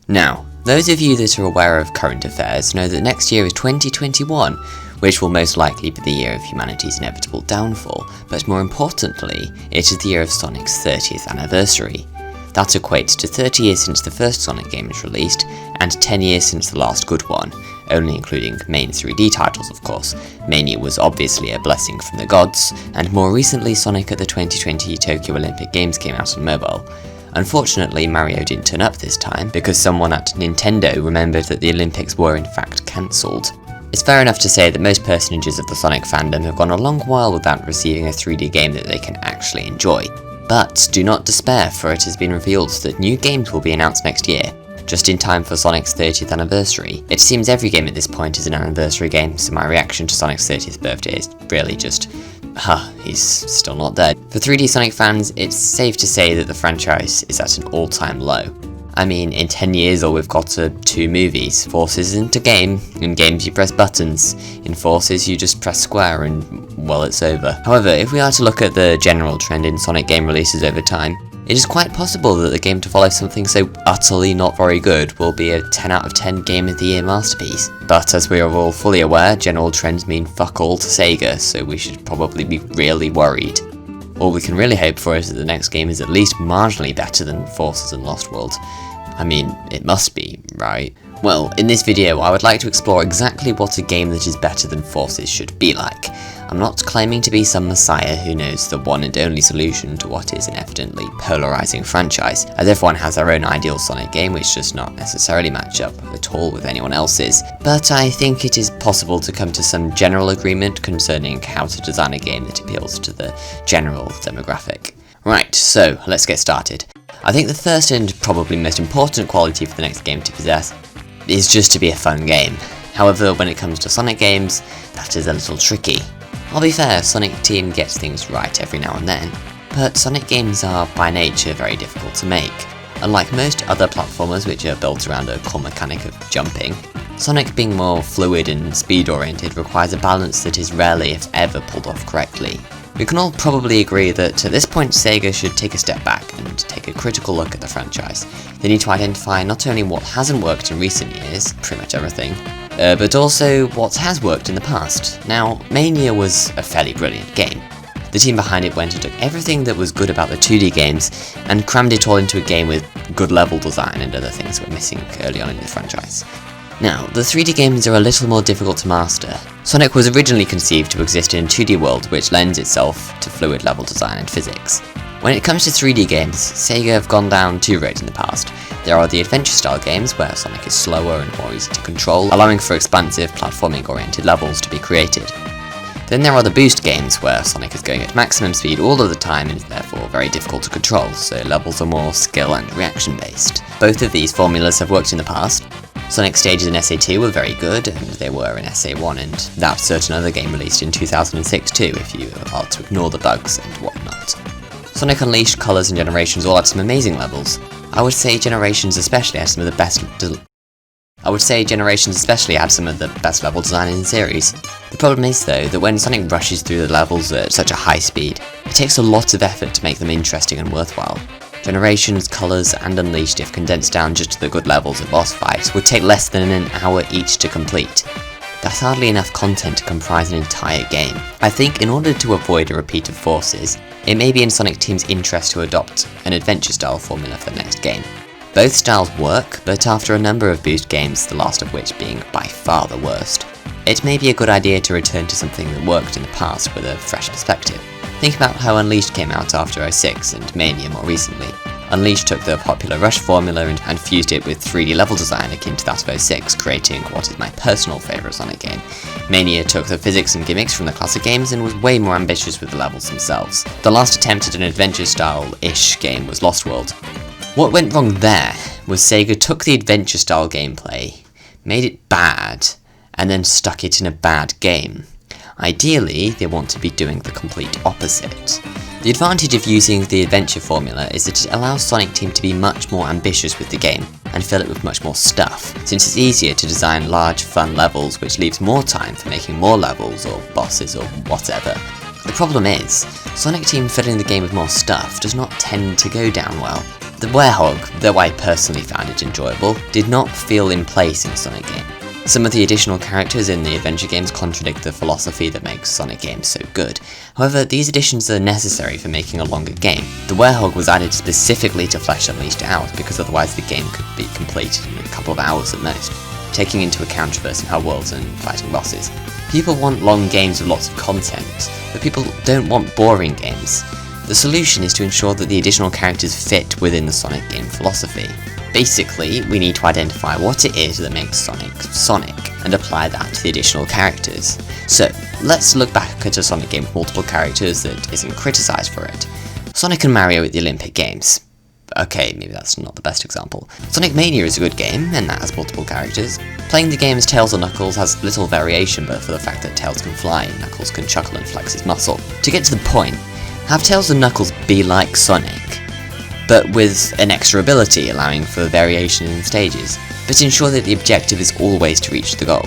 Now, those of you that are aware of current affairs know that next year is 2021, which will most likely be the year of humanity's inevitable downfall, but more importantly, it is the year of Sonic's 30th anniversary. That equates to 30 years since the first Sonic game was released, and 10 years since the last good one, only including main 3D titles of course. Mania was obviously a blessing from the gods, and more recently Sonic at the 2020 Tokyo Olympic Games came out on mobile. Unfortunately, Mario didn't turn up this time, because someone at Nintendo remembered that the Olympics were in fact cancelled. It's fair enough to say that most personages of the Sonic fandom have gone a long while without receiving a 3D game that they can actually enjoy. But do not despair, for it has been revealed that new games will be announced next year, just in time for Sonic's 30th anniversary. It seems every game at this point is an anniversary game, so my reaction to Sonic's 30th birthday is really just, he's still not dead. For 3D Sonic fans, it's safe to say that the franchise is at an all-time low. I mean, in 10 years all we've got are 2 movies. Forces isn't a game. In games you press buttons. In Forces you just press square and, well, it's over. However, if we are to look at the general trend in Sonic game releases over time, it is quite possible that the game to follow something so utterly not very good will be a 10 out of 10 Game of the Year masterpiece. But as we are all fully aware, general trends mean fuck all to Sega, so we should probably be really worried. All we can really hope for is that the next game is at least marginally better than Forces and Lost World. I mean, it must be, right? Well, in this video I would like to explore exactly what a game that is better than Forces should be like. I'm not claiming to be some messiah who knows the one and only solution to what is an evidently polarising franchise, as everyone has their own ideal Sonic game which does not necessarily match up at all with anyone else's, but I think it is possible to come to some general agreement concerning how to design a game that appeals to the general demographic. Right, so let's get started. I think the first and probably most important quality for the next game to possess is just to be a fun game. However, when it comes to Sonic games, that is a little tricky. I'll be fair, Sonic Team gets things right every now and then, but Sonic games are by nature very difficult to make. Unlike most other platformers which are built around a core mechanic of jumping, Sonic being more fluid and speed oriented requires a balance that is rarely if ever pulled off correctly. We can all probably agree that at this point Sega should take a step back and take a critical look at the franchise. They need to identify not only what hasn't worked in recent years, pretty much everything, but also what has worked in the past. Now, Mania was a fairly brilliant game. The team behind it went and took everything that was good about the 2D games and crammed it all into a game with good level design and other things that were missing early on in the franchise. Now, the 3D games are a little more difficult to master. Sonic was originally conceived to exist in a 2D world which lends itself to fluid level design and physics. When it comes to 3D games, Sega have gone down 2 roads in the past. There are the adventure style games where Sonic is slower and more easy to control, allowing for expansive platforming oriented levels to be created. Then there are the boost games where Sonic is going at maximum speed all of the time and is therefore very difficult to control, so levels are more skill and reaction based. Both of these formulas have worked in the past. Sonic stages in SA2 were very good, and they were in SA1, and that certain other game released in 2006 too, if you are to ignore the bugs and whatnot. Sonic Unleashed, Colors and Generations all had some amazing levels. I would say Generations especially had some of the best level design in the series. The problem is though, that when Sonic rushes through the levels at such a high speed, it takes a lot of effort to make them interesting and worthwhile. Generations, Colors, and Unleashed, if condensed down just to the good levels of boss fights, would take less than an hour each to complete. That's hardly enough content to comprise an entire game. I think in order to avoid a repeat of Forces, it may be in Sonic Team's interest to adopt an adventure-style formula for the next game. Both styles work, but after a number of boost games, the last of which being by far the worst, it may be a good idea to return to something that worked in the past with a fresh perspective. Think about how Unleashed came out after 06 and Mania more recently. Unleashed took the popular Rush formula and fused it with 3D level design akin to that of 06, creating what is my personal favourite Sonic game. Mania took the physics and gimmicks from the classic games and was way more ambitious with the levels themselves. The last attempt at an adventure-style-ish game was Lost World. What went wrong there was Sega took the adventure-style gameplay, made it bad, and then stuck it in a bad game. Ideally, they want to be doing the complete opposite. The advantage of using the adventure formula is that it allows Sonic Team to be much more ambitious with the game, and fill it with much more stuff, since it's easier to design large, fun levels which leaves more time for making more levels, or bosses, or whatever. The problem is, Sonic Team filling the game with more stuff does not tend to go down well. The Werehog, though I personally found it enjoyable, did not feel in place in a Sonic game. Some of the additional characters in the adventure games contradict the philosophy that makes Sonic games so good. However, these additions are necessary for making a longer game. The Werehog was added specifically to flesh Unleashed out, because otherwise the game could be completed in a couple of hours at most, taking into account traversing hub worlds and fighting bosses. People want long games with lots of content, but people don't want boring games. The solution is to ensure that the additional characters fit within the Sonic game philosophy. Basically, we need to identify what it is that makes Sonic Sonic, and apply that to the additional characters. So, let's look back at a Sonic game with multiple characters that isn't criticised for it. Sonic and Mario at the Olympic Games. Okay, maybe that's not the best example. Sonic Mania is a good game, and that has multiple characters. Playing the game as Tails or Knuckles has little variation but for the fact that Tails can fly and Knuckles can chuckle and flex his muscle. To get to the point, have Tails and Knuckles be like Sonic, but with an extra ability allowing for variation in stages, but ensure that the objective is always to reach the goal.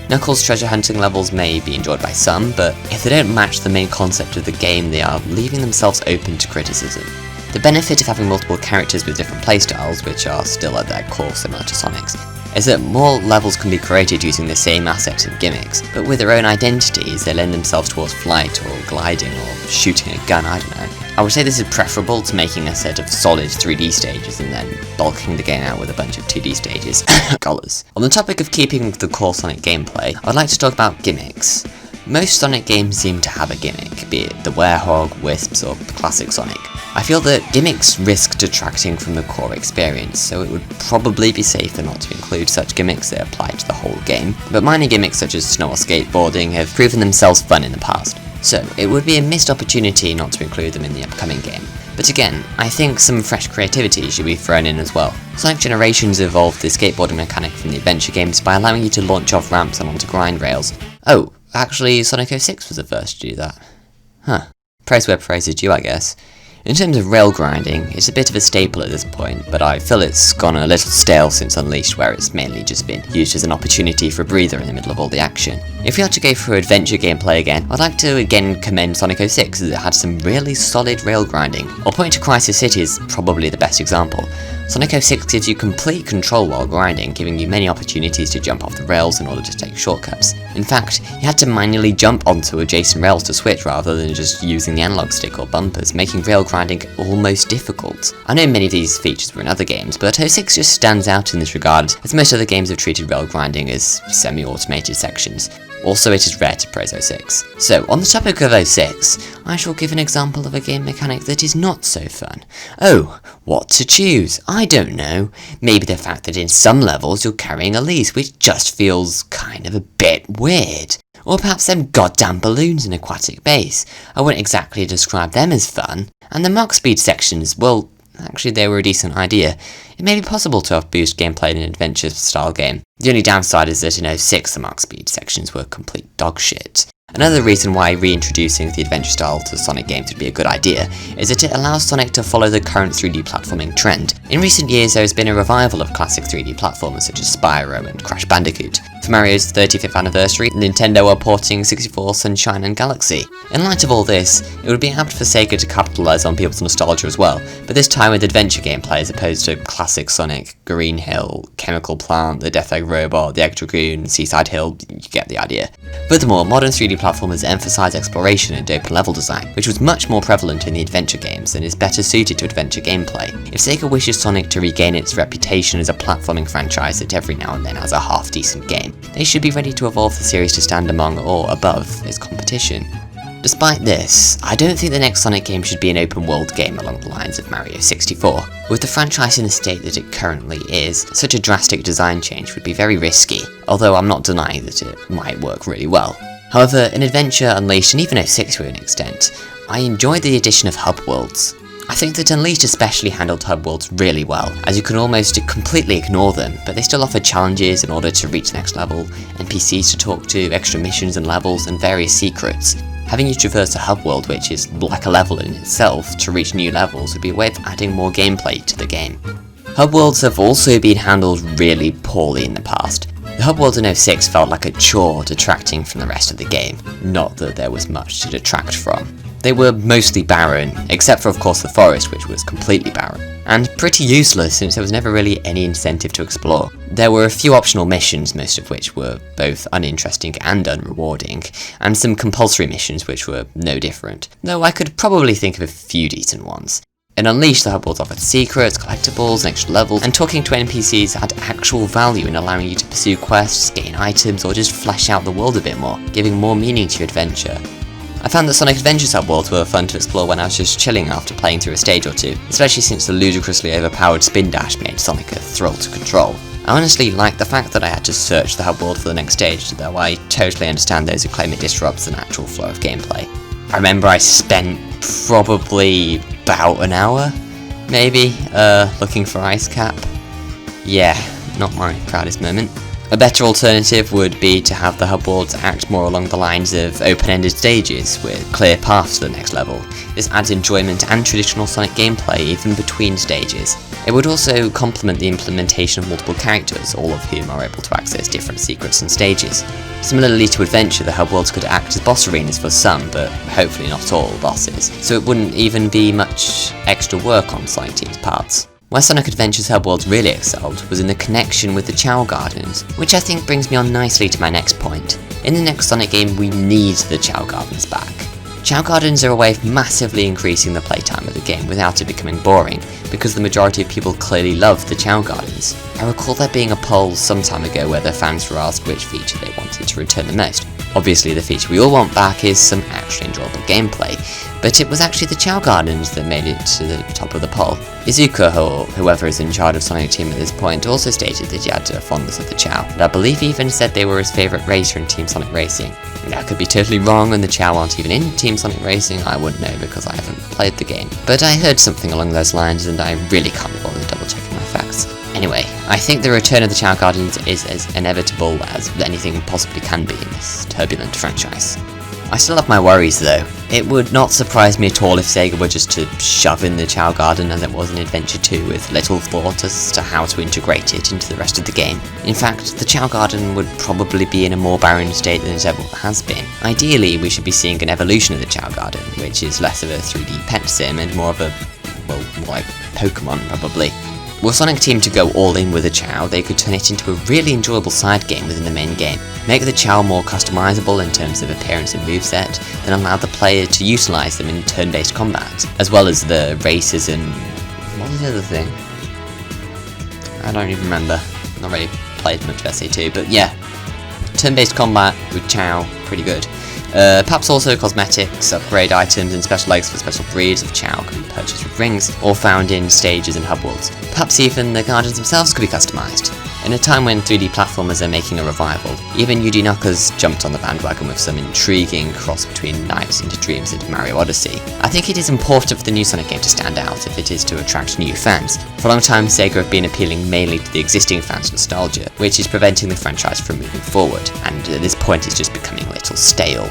Knuckles' treasure hunting levels may be enjoyed by some, but if they don't match the main concept of the game, they are leaving themselves open to criticism. The benefit of having multiple characters with different playstyles, which are still at their core similar to Sonic's, is that more levels can be created using the same assets and gimmicks, but with their own identities they lend themselves towards flight or gliding or shooting a gun, I don't know. I would say this is preferable to making a set of solid 3D stages and then bulking the game out with a bunch of 2D stages. Colours. On the topic of keeping with the core Sonic gameplay, I'd like to talk about gimmicks. Most Sonic games seem to have a gimmick, be it the Werehog, Wisps, or the classic Sonic. I feel that gimmicks risk detracting from the core experience, so it would probably be safer not to include such gimmicks that apply to the whole game, but minor gimmicks such as snow or skateboarding have proven themselves fun in the past, so it would be a missed opportunity not to include them in the upcoming game. But again, I think some fresh creativity should be thrown in as well. Sonic Generations evolved the skateboarding mechanic from the adventure games by allowing you to launch off ramps and onto grind rails. Oh, actually Sonic 06 was the first to do that. Huh. Praise where praise is due, I guess. In terms of rail grinding, it's a bit of a staple at this point, but I feel it's gone a little stale since Unleashed, where it's mainly just been used as an opportunity for a breather in the middle of all the action. If we had to go for adventure gameplay again, I'd like to again commend Sonic 06 as it had some really solid rail grinding. I'll point to Crisis City as probably the best example. Sonic 06 gives you complete control while grinding, giving you many opportunities to jump off the rails in order to take shortcuts. In fact, you had to manually jump onto adjacent rails to switch rather than just using the analog stick or bumpers, making rail grinding almost difficult. I know many of these features were in other games, but 06 just stands out in this regard, as most other games have treated rail grinding as semi-automated sections. Also, it is rare to praise 06. So, on the topic of 06, I shall give an example of a game mechanic that is not so fun. Oh, what to choose? I don't know. Maybe the fact that in some levels you're carrying Elise, which just feels kind of a bit weird. Or perhaps them goddamn balloons in Aquatic Base. I wouldn't exactly describe them as fun. And the Mach Speed sections, well, actually they were a decent idea. It may be possible to have boost gameplay in an adventure-style game. The only downside is that in 06 the Mach Speed sections were complete dog shit. Another reason why reintroducing the adventure style to Sonic games would be a good idea is that it allows Sonic to follow the current 3D platforming trend. In recent years there has been a revival of classic 3D platformers such as Spyro and Crash Bandicoot. For Mario's 35th anniversary, Nintendo are porting 64, Sunshine and Galaxy. In light of all this, it would be apt for Sega to capitalise on people's nostalgia as well, but this time with adventure gameplay as opposed to classic Sonic, Green Hill, Chemical Plant, the Death Egg Robot, the Egg Dragoon, Seaside Hill, you get the idea. Furthermore, modern 3D platformers emphasise exploration and open level design, which was much more prevalent in the adventure games and is better suited to adventure gameplay. If Sega wishes Sonic to regain its reputation as a platforming franchise that every now and then has a half-decent game, they should be ready to evolve the series to stand among or above its competition. Despite this, I don't think the next Sonic game should be an open world game along the lines of Mario 64. With the franchise in the state that it currently is, such a drastic design change would be very risky, although I'm not denying that it might work really well. However, in Adventure, Unleashed, and even 06 to an extent, I enjoyed the addition of hub worlds. I think that Unleashed especially handled hub worlds really well, as you can almost completely ignore them, but they still offer challenges in order to reach the next level, NPCs to talk to, extra missions and levels, and various secrets. Having you traverse a hub world which is like a level in itself to reach new levels would be a way of adding more gameplay to the game. Hub worlds have also been handled really poorly in the past. The hub worlds in 06 felt like a chore detracting from the rest of the game, not that there was much to detract from. They were mostly barren, except for of course the forest, which was completely barren, and pretty useless since there was never really any incentive to explore. There were a few optional missions, most of which were both uninteresting and unrewarding, and some compulsory missions which were no different, though I could probably think of a few decent ones. In Unleashed, the hub worlds offered secrets, collectibles, and extra levels, and talking to NPCs had actual value in allowing you to pursue quests, gain items, or just flesh out the world a bit more, giving more meaning to your adventure. I found that Sonic Adventures hub worlds were fun to explore when I was just chilling after playing through a stage or two, especially since the ludicrously overpowered spin dash made Sonic a thrill to control. I honestly liked the fact that I had to search the hub world for the next stage, though I totally understand those who claim it disrupts the natural flow of gameplay. I remember I spent probably about an hour, maybe, looking for Ice Cap. Yeah, not my proudest moment. A better alternative would be to have the hub worlds act more along the lines of open-ended stages with clear paths to the next level. This adds enjoyment and traditional Sonic gameplay even between stages. It would also complement the implementation of multiple characters, all of whom are able to access different secrets and stages. Similarly to Adventure, the hub worlds could act as boss arenas for some, but hopefully not all bosses, so it wouldn't even be much extra work on Sonic Team's parts. Where Sonic Adventure's hub worlds really excelled was in the connection with the Chao Gardens, which I think brings me on nicely to my next point. In the next Sonic game, we need the Chao Gardens back. Chao Gardens are a way of massively increasing the playtime of the game without it becoming boring, because the majority of people clearly love the Chao Gardens. I recall there being a poll some time ago where the fans were asked which feature they wanted to return the most. Obviously the feature we all want back is some actually enjoyable gameplay, but it was actually the Chao Gardens that made it to the top of the poll. Izuka, or whoever is in charge of Sonic Team at this point, also stated that he had a fondness of the Chao, and I believe he even said they were his favourite racer in Team Sonic Racing. I could be totally wrong and the Chao aren't even in Team Sonic Racing, I wouldn't know because I haven't played the game. But I heard something along those lines and I really can't be bothered double checking my facts. Anyway, I think the return of the Chao Gardens is as inevitable as anything possibly can be in this turbulent franchise. I still have my worries though. It would not surprise me at all if Sega were just to shove in the Chao Garden as it was in Adventure 2 with little thought as to how to integrate it into the rest of the game. In fact, the Chao Garden would probably be in a more barren state than it ever has been. Ideally, we should be seeing an evolution of the Chao Garden, which is less of a 3D pet sim and more of a, well, more like Pokemon probably. Were Sonic Team to go all in with the Chao, they could turn it into a really enjoyable side game within the main game, make the Chao more customizable in terms of appearance and moveset, then allow the player to utilise them in turn-based combat, as well as the races and... what was the other thing? I don't even remember. Not really played much of SA2, but yeah. Turn-based combat with Chao, pretty good. Perhaps also cosmetics, upgrade items, and special eggs for special breeds of Chao could be purchased with rings, or found in stages and hub worlds. Perhaps even the gardens themselves could be customised. In a time when 3D platformers are making a revival, even Yuji Naka's jumped on the bandwagon with some intriguing cross between Nights into Dreams and Mario Odyssey. I think it is important for the new Sonic game to stand out if it is to attract new fans. For a long time, Sega have been appealing mainly to the existing fans' nostalgia, which is preventing the franchise from moving forward, and at this point it's just becoming a little stale.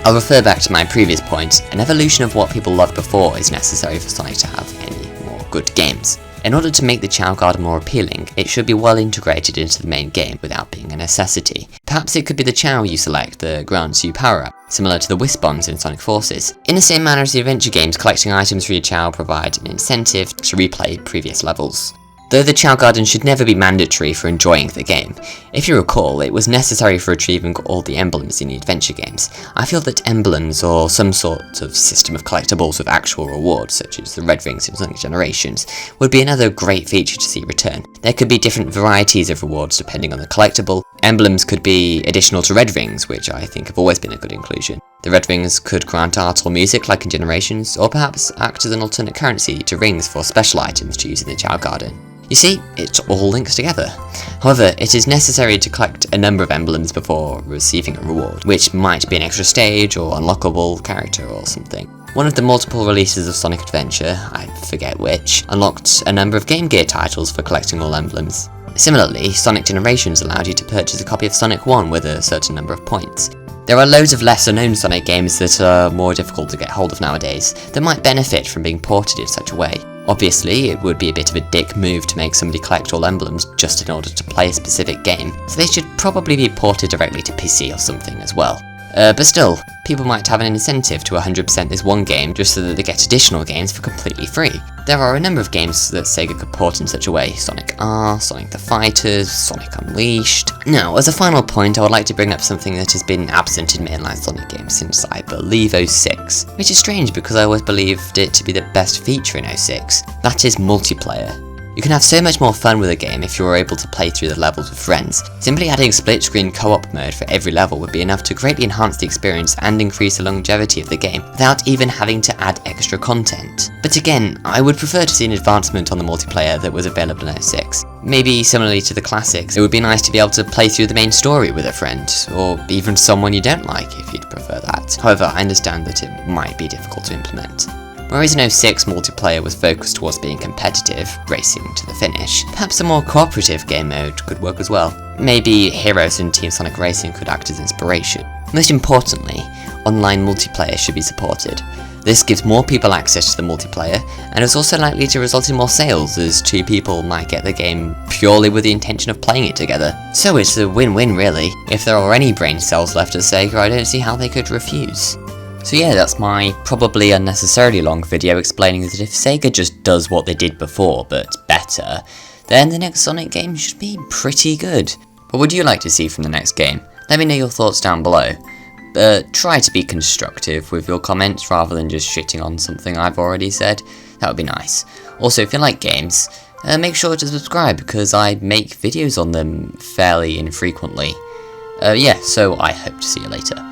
I'll refer back to my previous point, an evolution of what people loved before is necessary for Sonic to have any more good games. In order to make the Chao Garden more appealing, it should be well integrated into the main game without being a necessity. Perhaps it could be the Chao you select that grants you power-up, similar to the Wisp Bombs in Sonic Forces. In the same manner as the adventure games, collecting items for your Chao provide an incentive to replay previous levels. Though the Chao Garden should never be mandatory for enjoying the game. If you recall, it was necessary for achieving all the emblems in the adventure games. I feel that emblems, or some sort of system of collectibles with actual rewards, such as the Red Rings in Sonic Generations, would be another great feature to see return. There could be different varieties of rewards depending on the collectible. Emblems could be additional to Red Rings, which I think have always been a good inclusion. The Red Rings could grant art or music like in Generations, or perhaps act as an alternate currency to rings for special items to use in the Chao Garden. You see, it all links together. However, it is necessary to collect a number of emblems before receiving a reward, which might be an extra stage or unlockable character or something. One of the multiple releases of Sonic Adventure, I forget which, unlocked a number of Game Gear titles for collecting all emblems. Similarly, Sonic Generations allowed you to purchase a copy of Sonic 1 with a certain number of points. There are loads of lesser known Sonic games that are more difficult to get hold of nowadays, that might benefit from being ported in such a way. Obviously, it would be a bit of a dick move to make somebody collect all emblems just in order to play a specific game, so they should probably be ported directly to PC or something as well. But still, people might have an incentive to 100% this one game just so that they get additional games for completely free. There are a number of games that Sega could port in such a way: Sonic R, Sonic the Fighters, Sonic Unleashed. Now, as a final point, I would like to bring up something that has been absent in mainline Sonic games since, I believe, 06, which is strange because I always believed it to be the best feature in 06. That is multiplayer. You can have so much more fun with a game if you are able to play through the levels with friends. Simply adding split-screen co-op mode for every level would be enough to greatly enhance the experience and increase the longevity of the game, without even having to add extra content. But again, I would prefer to see an advancement on the multiplayer that was available in 06. Maybe similarly to the classics, it would be nice to be able to play through the main story with a friend, or even someone you don't like if you'd prefer that. However, I understand that it might be difficult to implement. Whereas in 06 multiplayer was focused towards being competitive, racing to the finish, perhaps a more cooperative game mode could work as well. Maybe Heroes and Team Sonic Racing could act as inspiration. Most importantly, online multiplayer should be supported. This gives more people access to the multiplayer, and is also likely to result in more sales, as two people might get the game purely with the intention of playing it together. So it's a win-win really. If there are any brain cells left at Sega, I don't see how they could refuse. So yeah, that's my probably unnecessarily long video explaining that if Sega just does what they did before, but better, then the next Sonic game should be pretty good. What would you like to see from the next game? Let me know your thoughts down below. But try to be constructive with your comments rather than just shitting on something I've already said. That would be nice. Also, if you like games, make sure to subscribe because I make videos on them fairly infrequently. Yeah, so I hope to see you later.